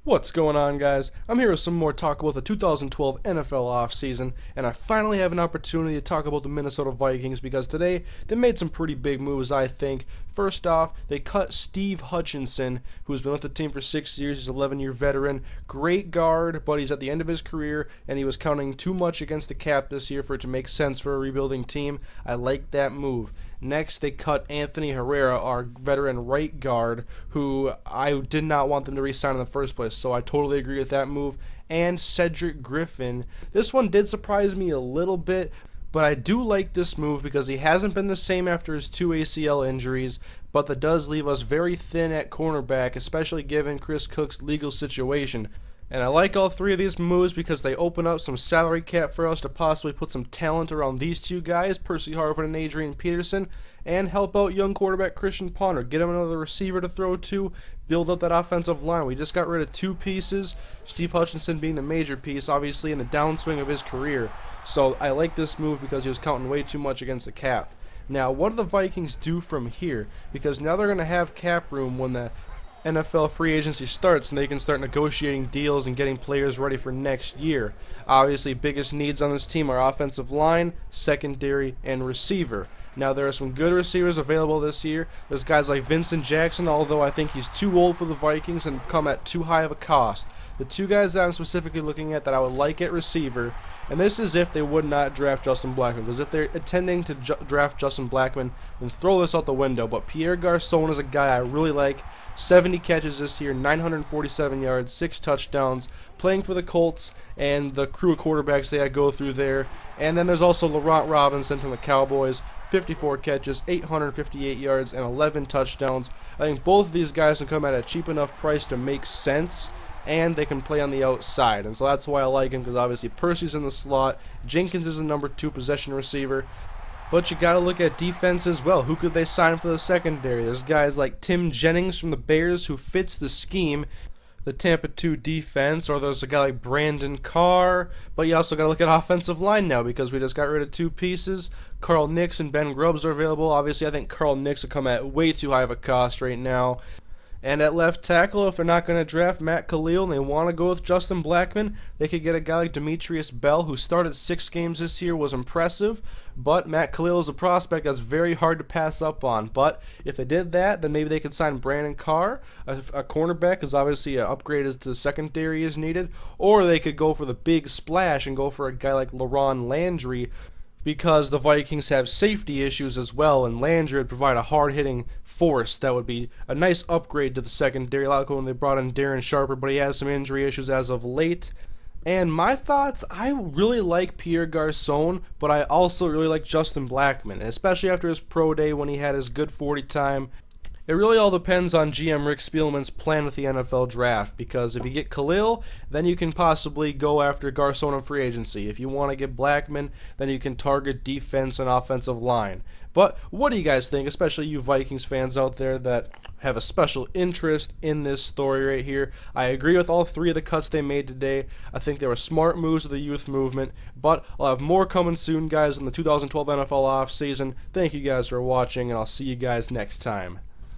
What's going on, guys? I'm here with some more talk about the 2012 NFL offseason, and I finally have an opportunity to talk about the Minnesota Vikings because today they made some pretty big moves, I think. First off, they cut Steve Hutchinson, who's been with the team for 6 years. He's an 11-year veteran. Great guard, but he's at the end of his career, and he was counting too much against the cap this year for it to make sense for a rebuilding team. I like that move. Next, they cut Anthony Herrera, our veteran right guard, who I did not want them to re-sign in the first place, so I totally agree with that move. And Cedric Griffin. This one did surprise me a little bit, but I do like this move because he hasn't been the same after his 2 ACL injuries, but that does leave us very thin at cornerback, especially given Chris Cook's legal situation. And I like all three of these moves because they open up some salary cap for us to possibly put some talent around these two guys, Percy Harvin and Adrian Peterson, and help out young quarterback Christian Ponder. Get him another receiver to throw to, build up that offensive line. We just got rid of two pieces, Steve Hutchinson being the major piece, obviously, in the downswing of his career. So I like this move because he was counting way too much against the cap. Now, what do the Vikings do from here? Because now they're going to have cap room when the NFL free agency starts and they can start negotiating deals and getting players ready for next year. Obviously, biggest needs on this team are offensive line, secondary, and receiver. Now, there are some good receivers available this year. There's guys like Vincent Jackson, although I think he's too old for the Vikings and come at too high of a cost. The two guys that I'm specifically looking at that I would like at receiver, and this is if they would not draft Justin Blackman, because if they're intending to draft Justin Blackman, then throw this out the window. But Pierre Garçon is a guy I really like. 70 catches this year, 947 yards, 6 touchdowns, playing for the Colts and the crew of quarterbacks they go through there. And then there's also Laurent Robinson from the Cowboys, 54 catches, 858 yards, and 11 touchdowns. I think both of these guys can come at a cheap enough price to make sense, and they can play on the outside. And so that's why I like him, because obviously Percy's in the slot, Jenkins is the number 2 possession receiver. But you got to look at defense as well. Who could they sign for the secondary? There's guys like Tim Jennings from the Bears who fits the scheme, the Tampa 2 defense, or there's a guy like Brandon Carr. But you also got to look at offensive line now because we just got rid of 2 pieces. Carl Nix and Ben Grubbs are available. Obviously, I think Carl Nix will come at way too high of a cost right now. And at left tackle, if they're not going to draft Matt Khalil and they want to go with Justin Blackman, they could get a guy like Demetrius Bell, who started 6 games this year, was impressive. But Matt Khalil is a prospect that's very hard to pass up on. But if they did that, then maybe they could sign Brandon Carr, a cornerback, because obviously an upgrade as to the secondary is needed. Or they could go for the big splash and go for a guy like LaRon Landry, because the Vikings have safety issues as well, and Landry would provide a hard-hitting force that would be a nice upgrade to the secondary. A lot like when they brought in Darren Sharper, but he has some injury issues as of late. And my thoughts, I really like Pierre Garçon, but I also really like Justin Blackman, especially after his pro day when he had his good 40 time. It really all depends on GM Rick Spielman's plan with the NFL draft, because if you get Khalil, then you can possibly go after Garçon in free agency. If you want to get Blackman, then you can target defense and offensive line. But what do you guys think, especially you Vikings fans out there that have a special interest in this story right here? I agree with all 3 of the cuts they made today. I think they were smart moves of the youth movement, but I'll have more coming soon, guys, in the 2012 NFL offseason. Thank you guys for watching, and I'll see you guys next time.